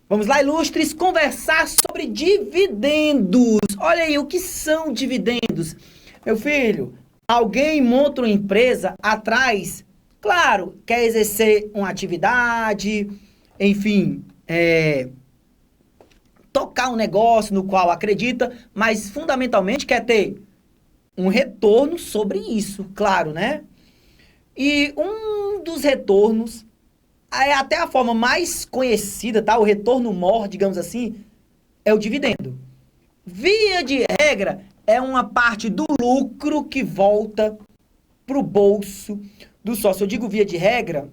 Vamos lá, ilustres, conversar sobre dividendos. Olha aí, o que são dividendos? Meu filho, alguém monta uma empresa atrás, claro, quer exercer uma atividade, enfim, tocar um negócio no qual acredita, mas fundamentalmente quer ter um retorno sobre isso, claro, né? E um dos retornos é até a forma mais conhecida, tá? O retorno maior, digamos assim, é o dividendo. Via de regra, é uma parte do lucro que volta para o bolso do sócio. Eu digo via de regra,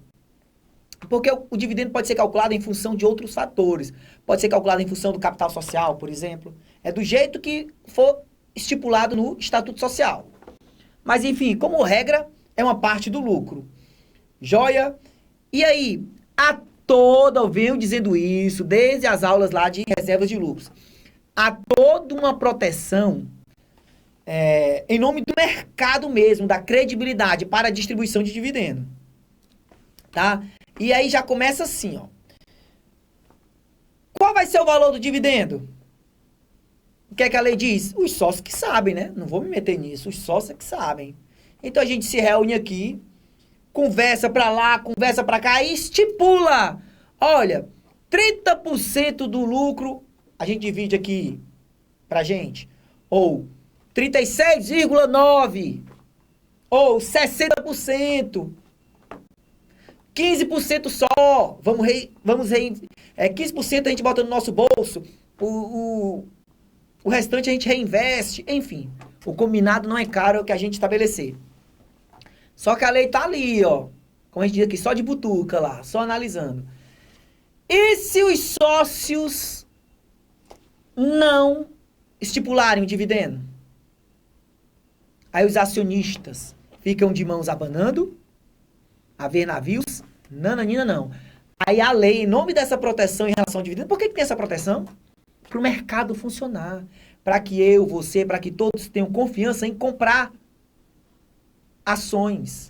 porque o dividendo pode ser calculado em função de outros fatores. Pode ser calculado em função do capital social, por exemplo. É do jeito que for estipulado no Estatuto Social. Mas, enfim, como regra, é uma parte do lucro. Joia? E aí, eu venho dizendo isso desde as aulas lá de reservas de lucros. Há toda uma proteção em nome do mercado mesmo, da credibilidade para a distribuição de dividendo. Tá? E aí já começa assim, ó. Qual vai ser o valor do dividendo? O que é que a lei diz? Os sócios que sabem, né? Não vou me meter nisso, os sócios é que sabem. Então a gente se reúne aqui, conversa pra lá, conversa pra cá e estipula. Olha, 30% do lucro a gente divide aqui pra gente. Ou 36,9%. Ou 60%. 15% só. 15% a gente bota no nosso bolso. O restante a gente reinveste. Enfim, o combinado não é caro, é o que a gente estabelecer. Só que a lei tá ali, ó. Como a gente diz aqui, só de butuca lá, só analisando. E se os sócios não estipularem o dividendo? Aí os acionistas ficam de mãos abanando, a ver navios, nananina não. Aí a lei, em nome dessa proteção em relação ao dividendo, por que tem essa proteção? Para o mercado funcionar. Para que eu, você, para que todos tenham confiança em comprar ações.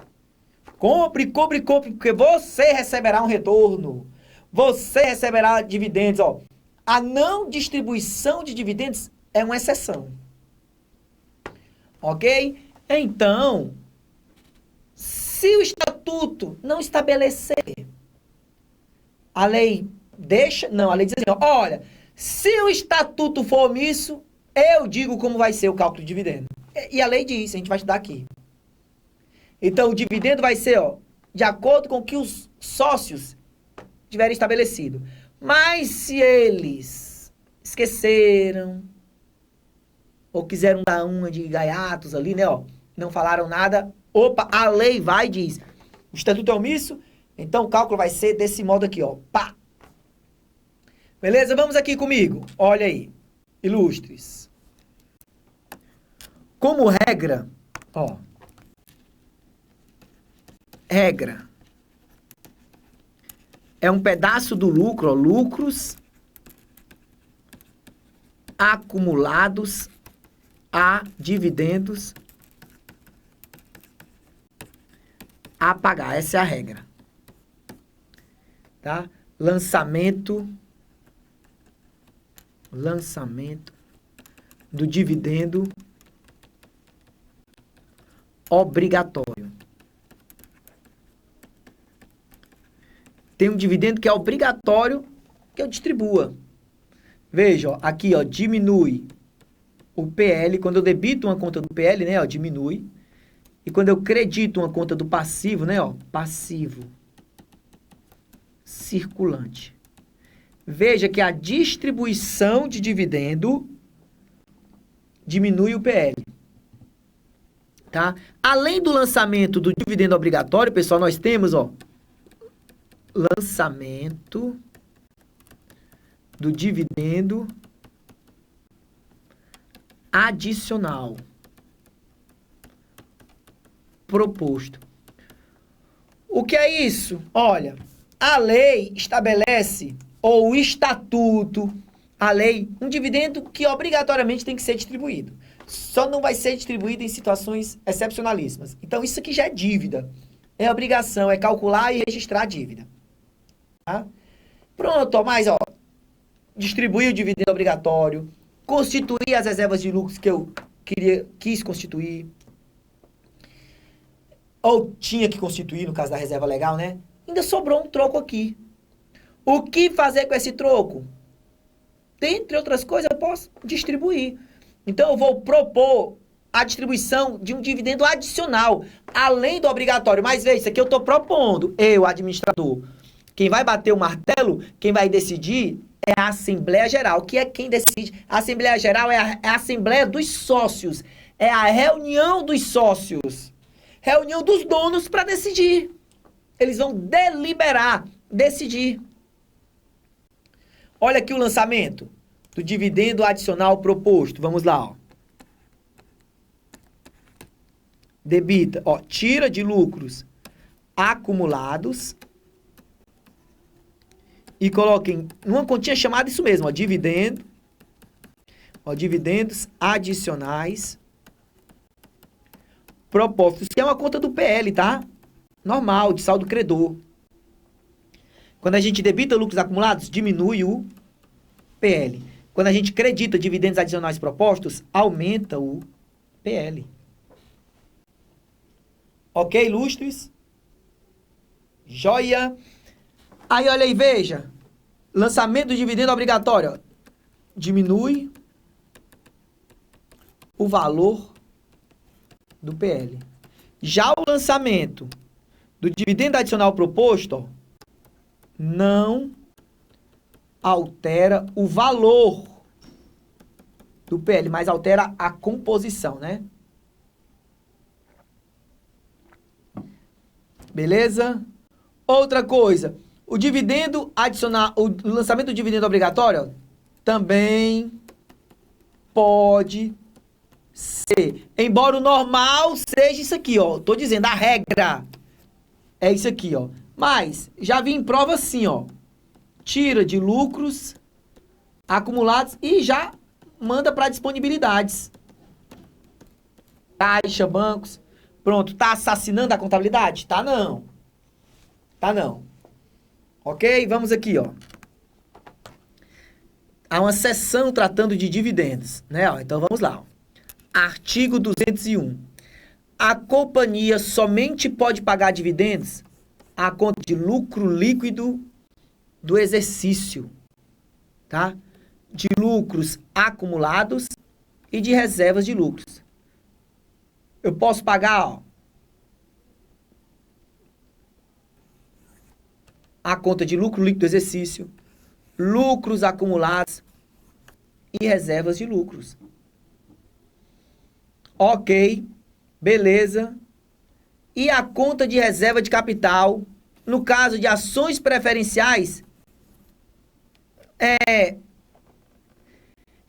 Compre, compre, compre, porque você receberá um retorno. Você receberá dividendos, ó. A não distribuição de dividendos é uma exceção. Ok? Então, se o estatuto não estabelecer, a lei deixa... Não, a lei diz assim, ó, olha, se o estatuto for omisso, eu digo como vai ser o cálculo de dividendo. E a lei diz, a gente vai estudar aqui. Então, o dividendo vai ser, ó, de acordo com o que os sócios tiverem estabelecido. Mas se eles esqueceram, ou quiseram dar uma de gaiatos ali, né, ó, não falaram nada, opa, a lei vai e diz, o estatuto é omisso, então o cálculo vai ser desse modo aqui, ó, pá. Beleza? Vamos aqui comigo. Olha aí, ilustres. Como regra, ó, regra é um pedaço do lucro, ó, lucros acumulados a dividendos a pagar. Essa é a regra. Tá? Lançamento do dividendo obrigatório. Tem um dividendo que é obrigatório que eu distribua. Veja, ó, aqui, ó, diminui o PL. Quando eu debito uma conta do PL, né, ó, diminui. E quando eu credito uma conta do passivo, né, ó, passivo circulante. Veja que a distribuição de dividendo diminui o PL. Tá? Além do lançamento do dividendo obrigatório, pessoal, nós temos, ó, lançamento do dividendo adicional proposto. O que é isso? Olha, a lei estabelece, ou o estatuto, a lei, um dividendo que obrigatoriamente tem que ser distribuído. Só não vai ser distribuído em situações excepcionalíssimas. Então, isso aqui já é dívida. É obrigação, é calcular e registrar a dívida. Tá? Pronto, ó, mas, ó, distribuir o dividendo obrigatório, constituir as reservas de lucros que eu quis constituir, ou tinha que constituir, no caso da reserva legal, né? Ainda sobrou um troco aqui. O que fazer com esse troco? Dentre outras coisas, eu posso distribuir. Então, eu vou propor a distribuição de um dividendo adicional, além do obrigatório. Mas, veja, isso aqui eu estou propondo, eu, administrador. Quem vai bater o martelo, quem vai decidir é a Assembleia Geral, que é quem decide. A Assembleia Geral é a Assembleia dos Sócios, é a reunião dos sócios, reunião dos donos para decidir. Eles vão deliberar, decidir. Olha aqui o lançamento do dividendo adicional proposto. Vamos lá, ó. Debita, ó, tira de lucros acumulados e coloquem numa continha chamada isso mesmo, ó, dividendos adicionais propostos, que é uma conta do PL, tá? Normal, de saldo credor. Quando a gente debita lucros acumulados, diminui o PL. Quando a gente credita dividendos adicionais propostos, aumenta o PL. Ok, ilustres? Joia! Aí, olha aí, veja. Lançamento do dividendo obrigatório. Ó. Diminui o valor do PL. Já o lançamento do dividendo adicional proposto, ó, não altera o valor do PL, mas altera a composição, né? Beleza? Outra coisa, o dividendo adicional, o lançamento do dividendo obrigatório também pode ser, embora o normal seja isso aqui, ó. Tô dizendo, a regra é isso aqui, ó. Mas já vi em prova assim, ó. Tira de lucros acumulados e já manda para disponibilidades. Caixa, bancos. Pronto, tá assassinando a contabilidade? Tá não. Tá não. Ok? Vamos aqui, ó. Há uma seção tratando de dividendos, né? Ó, então vamos lá. Ó. Artigo 201. A companhia somente pode pagar dividendos à conta de lucro líquido do exercício, tá? De lucros acumulados e de reservas de lucros. Eu posso pagar, ó, a conta de lucro líquido do exercício, lucros acumulados e reservas de lucros. Ok, beleza. E a conta de reserva de capital, no caso de ações preferenciais,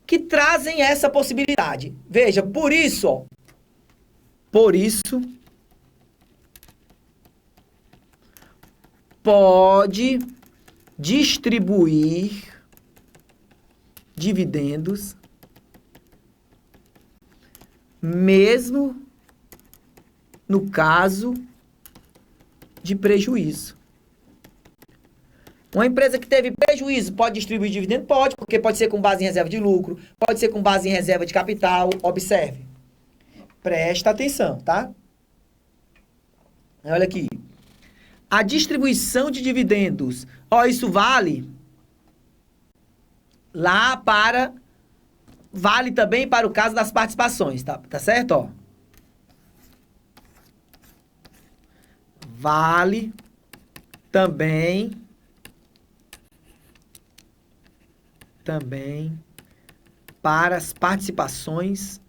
que trazem essa possibilidade. Veja, por isso, ó, pode distribuir dividendos mesmo no caso de prejuízo. Uma empresa que teve prejuízo pode distribuir dividendo? Pode, porque pode ser com base em reserva de lucro, pode ser com base em reserva de capital. Observe. Presta atenção, tá? Olha aqui. A distribuição de dividendos. Ó, isso vale lá para... Vale também para o caso das participações, tá? Tá certo, ó? Vale também para as participações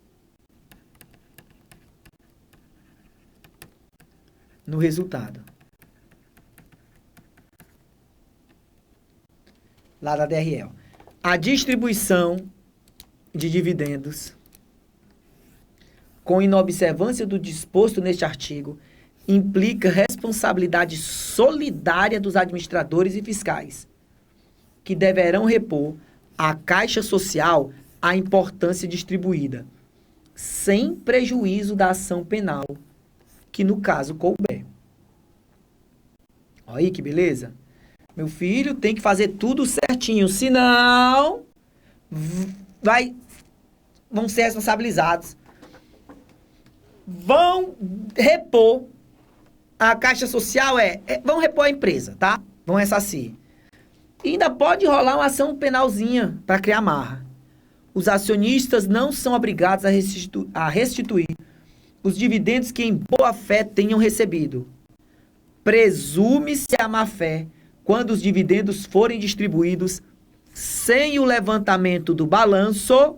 no resultado. Lá da DRE. A distribuição de dividendos com inobservância do disposto neste artigo implica responsabilidade solidária dos administradores e fiscais, que deverão repor à Caixa Social a importância distribuída, sem prejuízo da ação penal, que no caso couber. Olha aí que beleza. Meu filho tem que fazer tudo certinho, senão vão ser responsabilizados. Vão repor. A Caixa Social vão repor a empresa, tá? Vão ressarcir. E ainda pode rolar uma ação penalzinha para criar marra. Os acionistas não são obrigados a restituir os dividendos que em boa fé tenham recebido. Presume-se a má-fé quando os dividendos forem distribuídos sem o levantamento do balanço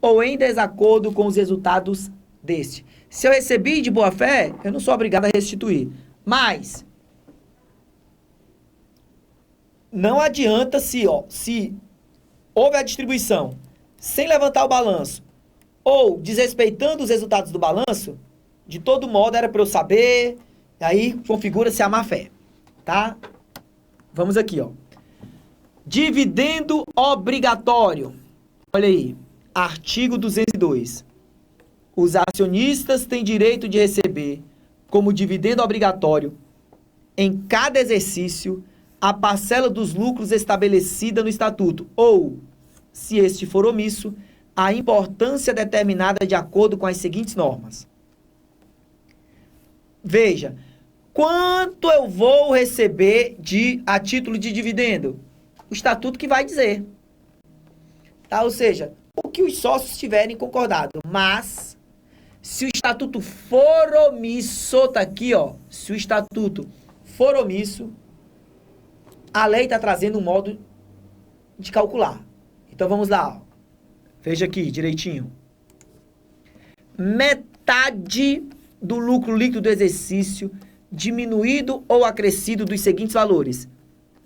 ou em desacordo com os resultados deste. Se eu recebi de boa fé, eu não sou obrigado a restituir. Mas não adianta se houve a distribuição sem levantar o balanço ou desrespeitando os resultados do balanço, de todo modo era para eu saber, aí configura-se a má-fé, tá? Vamos aqui, Dividendo obrigatório. Olha aí, artigo 202. Os acionistas têm direito de receber, como dividendo obrigatório, em cada exercício, a parcela dos lucros estabelecida no estatuto, ou, se este for omisso, a importância determinada de acordo com as seguintes normas. Veja, quanto eu vou receber a título de dividendo? O estatuto que vai dizer. Tá? Ou seja, o que os sócios tiverem concordado. Mas, se o estatuto for omisso, tá aqui, se o estatuto for omisso, a lei está trazendo um modo de calcular. Então, vamos lá, Veja aqui, direitinho. Metade do lucro líquido do exercício, diminuído ou acrescido dos seguintes valores.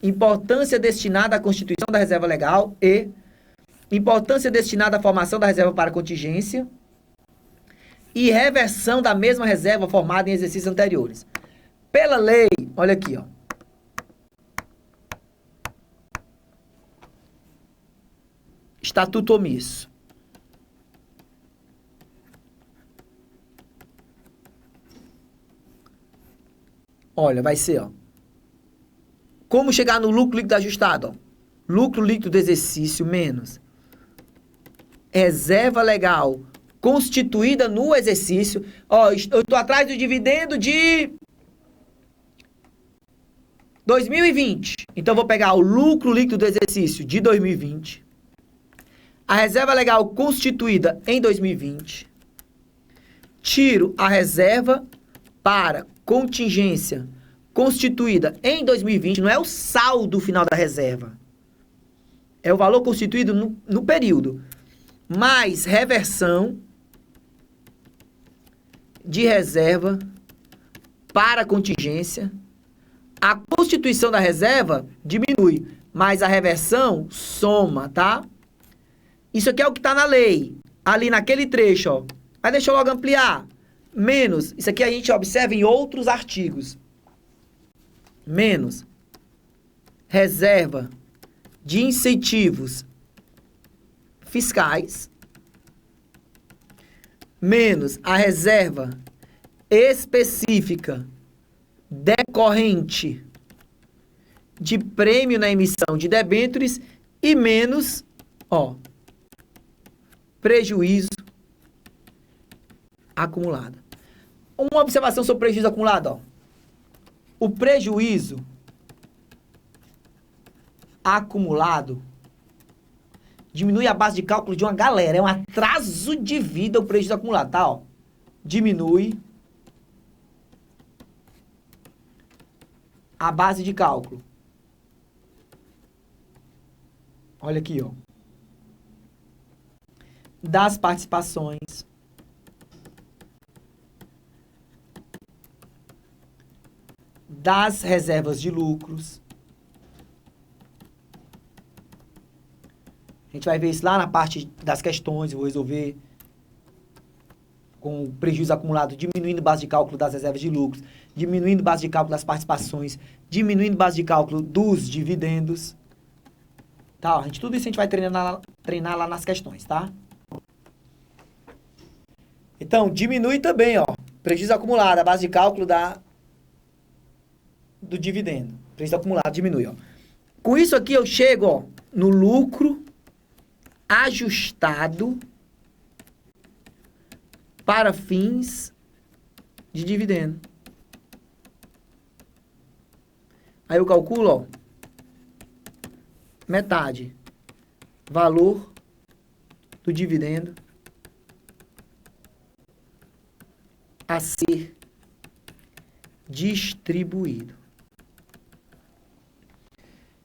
Importância destinada à constituição da reserva legal e importância destinada à formação da reserva para contingência e reversão da mesma reserva formada em exercícios anteriores. Pela lei, olha aqui, Estatuto omisso. Olha, vai ser, como chegar no lucro líquido ajustado, Lucro líquido do exercício menos reserva legal constituída no exercício. Eu estou atrás do dividendo de 2020. Então, vou pegar o lucro líquido do exercício de 2020. A reserva legal constituída em 2020. Tiro a reserva para contingência constituída em 2020. Não é o saldo final da reserva. É o valor constituído no período. Mais reversão de reserva para contingência. A constituição da reserva diminui, mas a reversão soma, tá? Isso aqui é o que está na lei. Ali naquele trecho, Aí deixa eu logo ampliar. Menos, isso aqui a gente observa em outros artigos. Menos reserva de incentivos fiscais, menos a reserva específica decorrente de prêmio na emissão de debêntures e menos, prejuízo acumulado. Uma observação sobre prejuízo acumulado, O prejuízo acumulado diminui a base de cálculo de uma galera. É um atraso de vida o prejuízo acumulado, tá? Diminui a base de cálculo. Olha aqui, das participações, das reservas de lucros. A gente vai ver isso lá na parte das questões, eu vou resolver com o prejuízo acumulado, diminuindo base de cálculo das reservas de lucros, diminuindo base de cálculo das participações, diminuindo base de cálculo dos dividendos. Tá, tudo isso a gente vai treinar lá nas questões, tá? Então, diminui também, prejuízo acumulado, a base de cálculo do dividendo. Prejuízo acumulado diminui, Com isso aqui eu chego, ó, no lucro ajustado para fins de dividendo. Aí eu calculo, ó, metade, valor do dividendo a ser distribuído.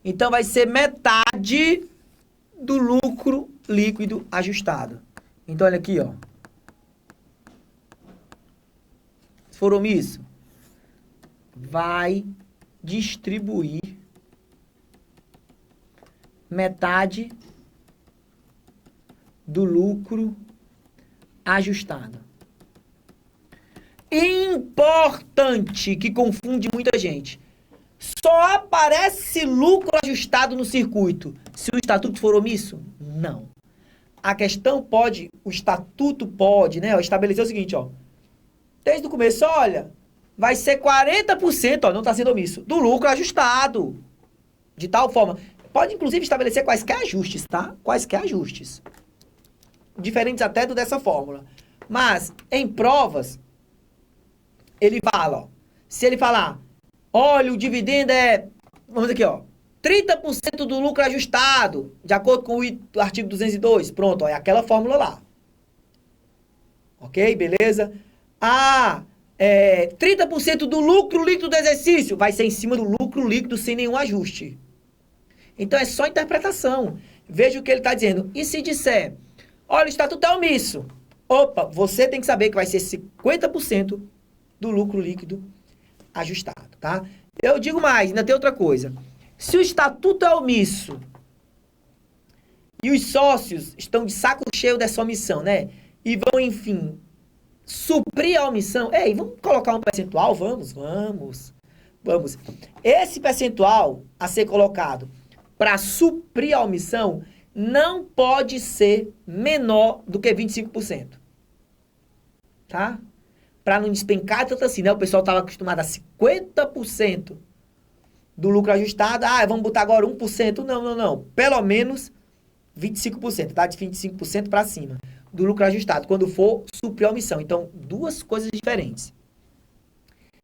Então, vai ser metade do lucro líquido ajustado. Então, olha aqui, ó. Se for omisso, vai distribuir metade do lucro ajustado. Importante, que confunde muita gente. Só aparece lucro ajustado no circuito se o estatuto for omisso? Não. A questão pode, o estatuto pode, né, estabelecer o seguinte, ó. Desde o começo, olha, vai ser 40%, ó, não está sendo omisso, do lucro ajustado. De tal forma, pode inclusive estabelecer quaisquer ajustes, tá? Quaisquer ajustes. Diferentes até do dessa fórmula. Mas, em provas, ele fala, ó, se ele falar, olha, o dividendo é, vamos aqui, ó, 30% do lucro ajustado, de acordo com o artigo 202. Pronto, ó, é aquela fórmula lá. Ok? Beleza? 30% do lucro líquido do exercício vai ser em cima do lucro líquido sem nenhum ajuste. Então, é só interpretação. Veja o que ele está dizendo. E se disser, olha, o estatuto é omisso. Opa, você tem que saber que vai ser 50% do lucro líquido ajustado, tá? Eu digo mais, ainda tem outra coisa. Se o estatuto é omisso e os sócios estão de saco cheio dessa omissão, né? E vão, enfim, suprir a omissão. Ei, vamos colocar um percentual? Vamos. Esse percentual a ser colocado para suprir a omissão não pode ser menor do que 25%. Tá? Para não despencar tanto assim, né? O pessoal estava acostumado a 50% do lucro ajustado. Vamos botar agora 1%. Não. Pelo menos 25%, tá? De 25% para cima do lucro ajustado, quando for suprir a omissão. Então, duas coisas diferentes.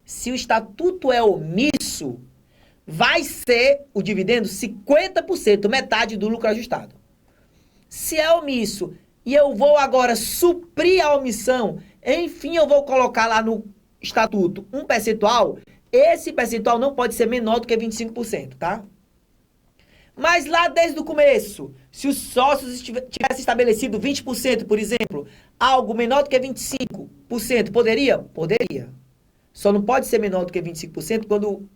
Se o estatuto é omisso, vai ser o dividendo 50%, metade do lucro ajustado. Se é omisso e eu vou agora suprir a omissão, enfim, eu vou colocar lá no estatuto um percentual, esse percentual não pode ser menor do que 25%, tá? Mas lá desde o começo, se os sócios tivessem estabelecido 20%, por exemplo, algo menor do que 25%, poderia? Poderia. Só não pode ser menor do que 25% quando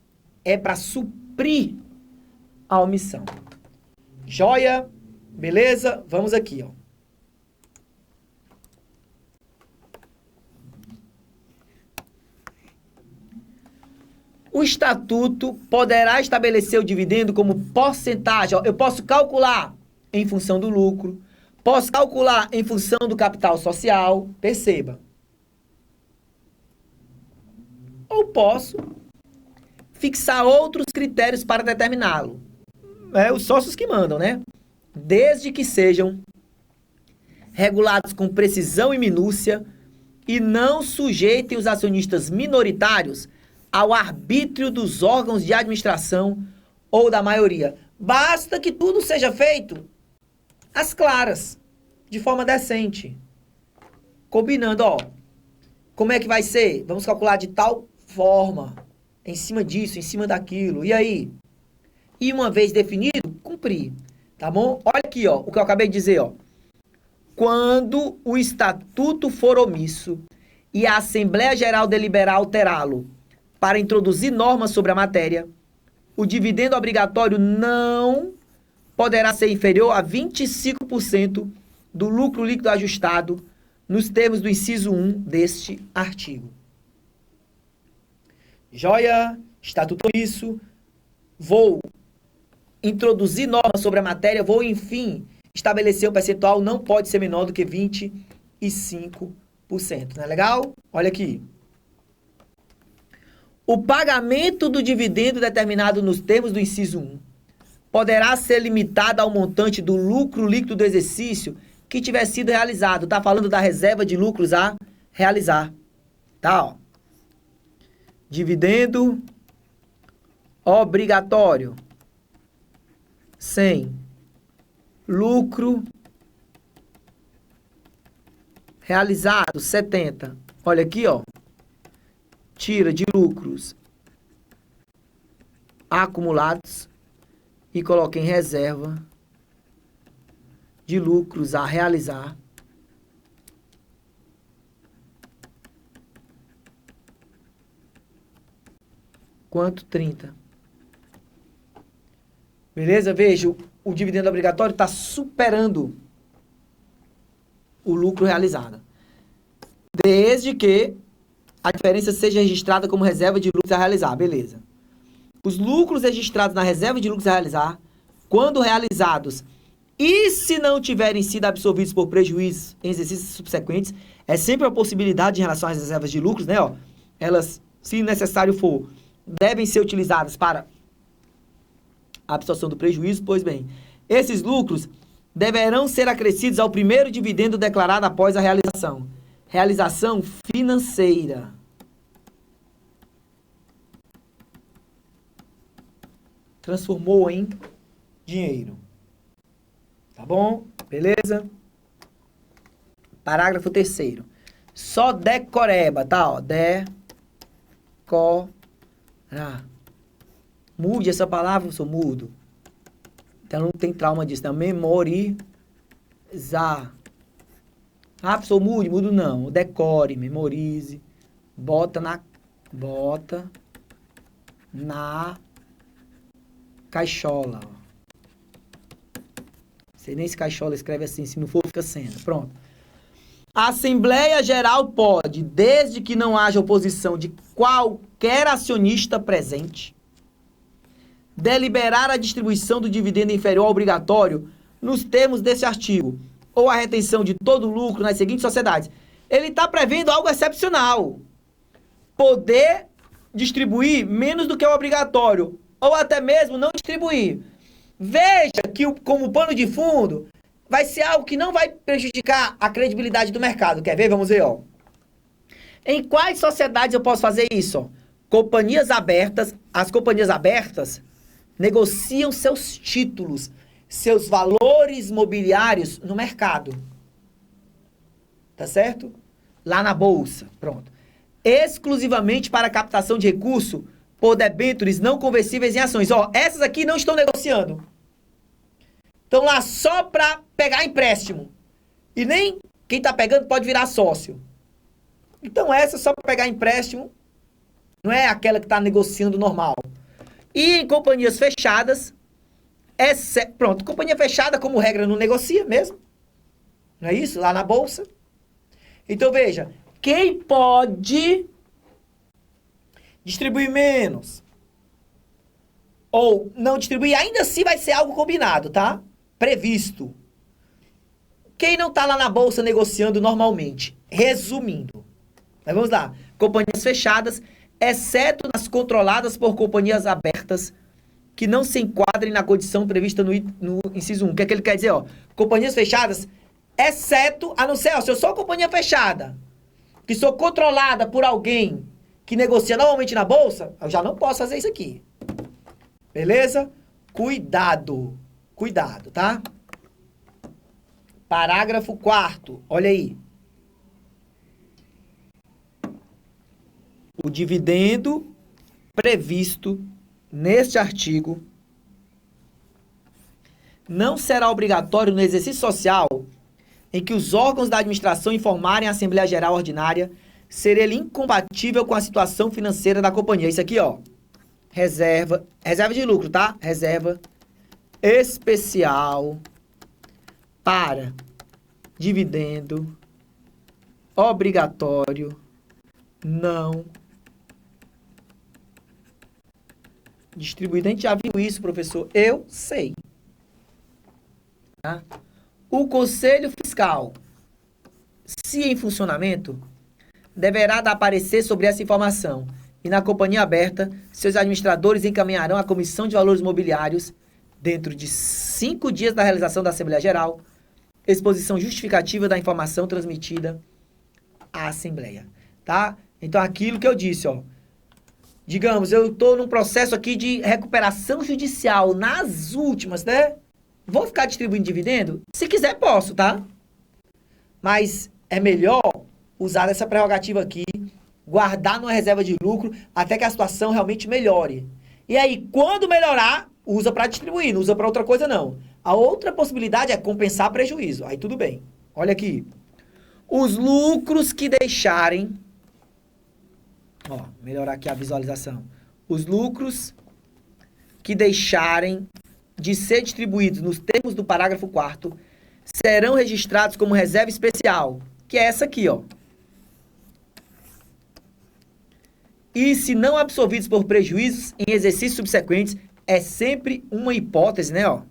é para suprir a omissão. Joia? Beleza? Vamos aqui, ó. O estatuto poderá estabelecer o dividendo como porcentagem. Eu posso calcular em função do lucro, posso calcular em função do capital social, perceba. Ou posso fixar outros critérios para determiná-lo. É os sócios que mandam, né? Desde que sejam regulados com precisão e minúcia e não sujeitem os acionistas minoritários ao arbítrio dos órgãos de administração ou da maioria. Basta que tudo seja feito às claras, de forma decente. Combinando, ó, como é que vai ser? Vamos calcular de tal forma, em cima disso, em cima daquilo. E aí? E uma vez definido, cumprir. Tá bom? Olha aqui, ó, o que eu acabei de dizer, ó. Quando o estatuto for omisso e a Assembleia Geral deliberar alterá-lo para introduzir normas sobre a matéria, o dividendo obrigatório não poderá ser inferior a 25% do lucro líquido ajustado nos termos do inciso 1 deste artigo. Joia? Estatuto omisso. Vou introduzir normas sobre a matéria, vou, enfim, estabelecer um percentual, não pode ser menor do que 25%. Não é legal? Olha aqui. O pagamento do dividendo determinado nos termos do inciso 1 poderá ser limitada ao montante do lucro líquido do exercício que tiver sido realizado. Tá falando da reserva de lucros a realizar. Tá, ó. Dividendo obrigatório. 100. Lucro realizado, 70. Olha aqui, ó. Tira de lucros acumulados e coloca em reserva de lucros a realizar. Quanto? 30. Beleza? Veja, o dividendo obrigatório está superando o lucro realizado. Desde que a diferença seja registrada como reserva de lucros a realizar. Beleza. Os lucros registrados na reserva de lucros a realizar, quando realizados e se não tiverem sido absorvidos por prejuízos em exercícios subsequentes, é sempre uma possibilidade em relação às reservas de lucros, né? Ó, elas, se necessário for, devem ser utilizadas para a absorção do prejuízo. Pois bem, esses lucros deverão ser acrescidos ao primeiro dividendo declarado após a realização. Realização financeira. Transformou em dinheiro. Tá bom? Beleza? Parágrafo 3º. Só decoreba, tá? Ó, mude essa palavra, eu sou mudo. Então não tem trauma disso, né? Memorizar. Ah, professor, mudo não. Decore, memorize. Bota na caixola. Sei nem se caixola escreve assim, se não for, fica sendo. Pronto. A Assembleia Geral pode, desde que não haja oposição de qualquer acionista presente, deliberar a distribuição do dividendo inferior ao obrigatório nos termos desse artigo, ou a retenção de todo o lucro nas seguintes sociedades. Ele está prevendo algo excepcional. Poder distribuir menos do que o obrigatório, ou até mesmo não distribuir. Veja que, como pano de fundo, vai ser algo que não vai prejudicar a credibilidade do mercado. Quer ver? Vamos ver, ó. Em quais sociedades eu posso fazer isso? Ó? Companhias abertas. As companhias abertas negociam seus títulos, seus valores mobiliários no mercado. Tá certo? Lá na bolsa. Pronto. Exclusivamente para captação de recurso por debêntures não conversíveis em ações. Ó, essas aqui não estão negociando. Estão lá só para pegar empréstimo. E nem quem está pegando pode virar sócio. Então essa só para pegar empréstimo, não é aquela que está negociando normal. E em companhias fechadas, pronto, companhia fechada, como regra, não negocia mesmo. Não é isso? Lá na bolsa. Então veja, quem pode distribuir menos ou não distribuir, ainda assim vai ser algo combinado, tá? Previsto. Quem não está lá na bolsa negociando normalmente? Resumindo. Mas vamos lá. Companhias fechadas, exceto nas controladas por companhias abertas, que não se enquadrem na condição prevista no inciso 1. O que é que ele quer dizer? Ó? Companhias fechadas, exceto, a não ser, ó, se eu sou uma companhia fechada, que sou controlada por alguém que negocia normalmente na bolsa, eu já não posso fazer isso aqui. Beleza? Cuidado. Cuidado, tá? Parágrafo 4º. Olha aí. O dividendo previsto neste artigo não será obrigatório no exercício social em que os órgãos da administração informarem a Assembleia Geral Ordinária ser ele incompatível com a situação financeira da companhia. Isso aqui, ó. Reserva de lucro, tá? Reserva especial para dividendo obrigatório não distribuído. A gente já viu isso, professor? Eu sei. Tá? O Conselho Fiscal, se em funcionamento, deverá dar parecer sobre essa informação. E na companhia aberta, seus administradores encaminharão à Comissão de Valores Mobiliários dentro de 5 dias da realização da Assembleia Geral, exposição justificativa da informação transmitida à Assembleia, tá? Então, aquilo que eu disse, ó, digamos, eu estou num processo aqui de recuperação judicial, nas últimas, né? Vou ficar distribuindo dividendo? Se quiser, posso, tá? Mas é melhor usar essa prerrogativa aqui, guardar numa reserva de lucro até que a situação realmente melhore. E aí, quando melhorar, usa para distribuir, não usa para outra coisa, não. A outra possibilidade é compensar prejuízo. Aí tudo bem. Olha aqui. Os lucros que deixarem... Ó, melhorar aqui a visualização. Os lucros que deixarem de ser distribuídos nos termos do parágrafo 4º serão registrados como reserva especial, que é essa aqui, ó. E se não absorvidos por prejuízos em exercícios subsequentes, é sempre uma hipótese, né, ó?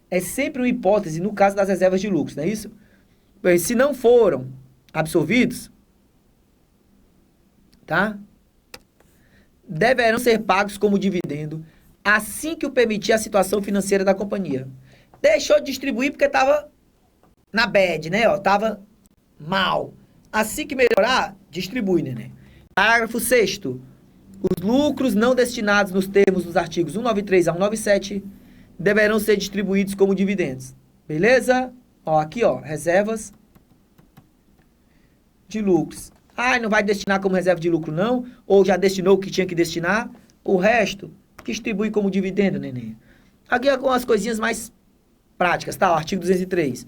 É sempre uma hipótese no caso das reservas de lucros, não é isso? Bem, se não foram absorvidos, tá? Deverão ser pagos como dividendo assim que o permitir a situação financeira da companhia. Deixou de distribuir porque estava na bad, né? Ó, tava mal. Assim que melhorar, distribui, né? Parágrafo 6º. Os lucros não destinados nos termos dos artigos 193 a 197 deverão ser distribuídos como dividendos. Beleza? Ó, aqui, ó, reservas de lucros. Ah, não vai destinar como reserva de lucro, não? Ou já destinou o que tinha que destinar? O resto, distribui como dividendo, neném. Aqui algumas coisinhas mais práticas, tá? O artigo 203.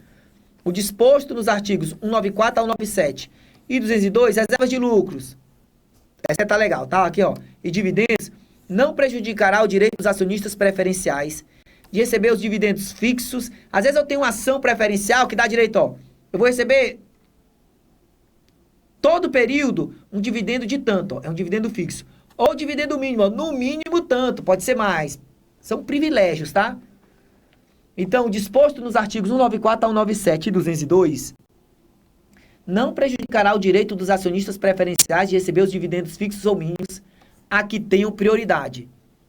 O disposto nos artigos 194 a 197 e 202, reservas de lucros. Essa tá legal, tá? Aqui, ó. E dividendos não prejudicará o direito dos acionistas preferenciais de receber os dividendos fixos. Às vezes eu tenho uma ação preferencial que dá direito, ó. Eu vou receber todo período um dividendo de tanto, ó. É um dividendo fixo. Ou dividendo mínimo, ó. No mínimo tanto, pode ser mais. São privilégios, tá? Então, disposto nos artigos 194 a 197 e 202, não prejudicará o direito dos acionistas preferenciais de receber os dividendos fixos ou mínimos a que tenham prioridade,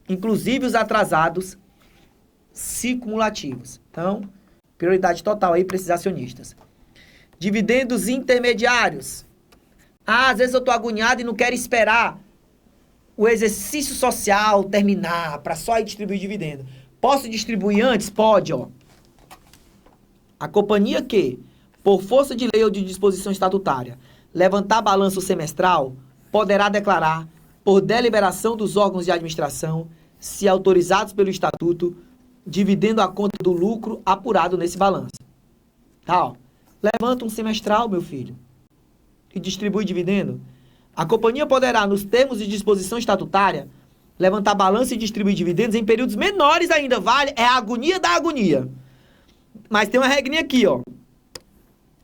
inclusive os atrasados cumulativos. Então, prioridade total aí para esses acionistas. Dividendos intermediários. Ah, às vezes eu estou agoniado e não quero esperar o exercício social terminar para só ir distribuir dividendo. Posso distribuir antes? Pode, ó. A companhia que, por força de lei ou de disposição estatutária, levantar balanço semestral, poderá declarar, por deliberação dos órgãos de administração, se autorizados pelo estatuto, dividendo a conta do lucro apurado nesse balanço. Tá, ó. Levanta um semestral, meu filho, e distribui dividendo. A companhia poderá, nos termos de disposição estatutária, levantar balanço e distribuir dividendos em períodos menores ainda, vale? É a agonia da agonia. Mas tem uma regrinha aqui, ó.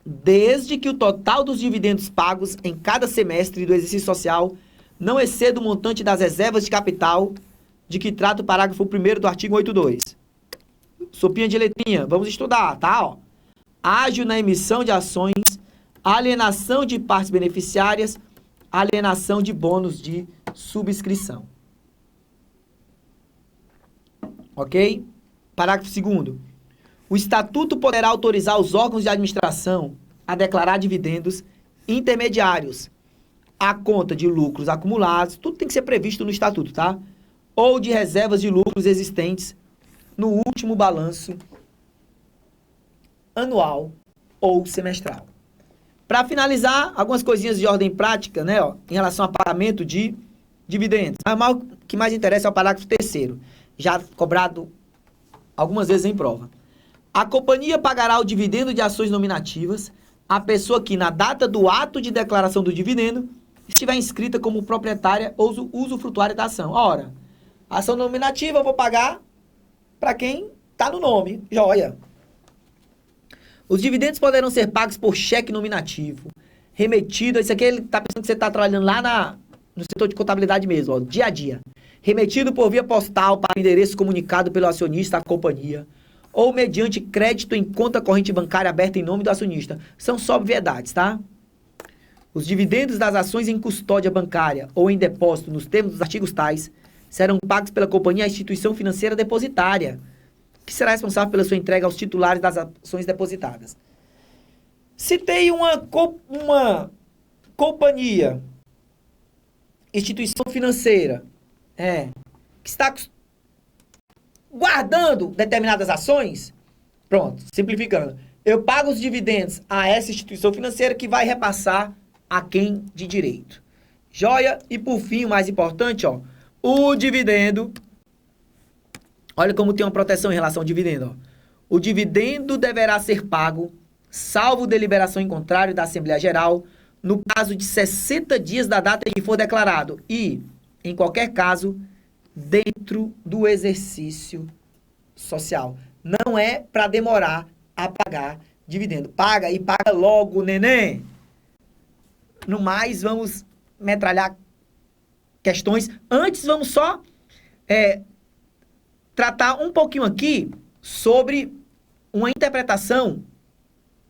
Desde que o total dos dividendos pagos em cada semestre do exercício social não exceda o montante das reservas de capital de que trata o parágrafo 1º do artigo 82. Sopinha de letrinha, vamos estudar, tá? Ó. Ágil na emissão de ações, alienação de partes beneficiárias, alienação de bônus de subscrição. Ok? Parágrafo 2º. O estatuto poderá autorizar os órgãos de administração a declarar dividendos intermediários à conta de lucros acumulados, tudo tem que ser previsto no estatuto, tá? Ou de reservas de lucros existentes no último balanço anual ou semestral. Para finalizar, algumas coisinhas de ordem prática, né, ó, em relação a pagamento de dividendos. Mas o que mais interessa é o parágrafo 3º, já cobrado algumas vezes em prova. A companhia pagará o dividendo de ações nominativas à pessoa que, na data do ato de declaração do dividendo, estiver inscrita como proprietária ou usufrutuária da ação. Ora, a ação nominativa eu vou pagar para quem está no nome. Joia. Os dividendos poderão ser pagos por cheque nominativo, remetido. Isso aqui ele está pensando que você está trabalhando lá no setor de contabilidade mesmo, ó, dia a dia. Remetido por via postal para o endereço comunicado pelo acionista à companhia, ou mediante crédito em conta corrente bancária aberta em nome do acionista. São só obviedades, tá? Os dividendos das ações em custódia bancária ou em depósito nos termos dos artigos tais serão pagos pela companhia à instituição financeira depositária, que será responsável pela sua entrega aos titulares das ações depositadas. Se tem uma companhia, instituição financeira, que está guardando determinadas ações, pronto, simplificando, eu pago os dividendos a essa instituição financeira que vai repassar a quem de direito. Joia? E por fim, o mais importante, ó, o dividendo. Olha como tem uma proteção em relação ao dividendo, ó. O dividendo deverá ser pago, salvo deliberação em contrário da Assembleia Geral, no prazo de 60 dias da data em que for declarado e, em qualquer caso, dentro do exercício social. Não é para demorar a pagar dividendo. Paga e paga logo, neném. No mais, vamos metralhar questões. Antes, vamos só tratar um pouquinho aqui sobre uma interpretação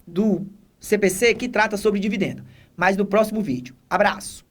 do CPC que trata sobre dividendo. Mas no próximo vídeo. Abraço!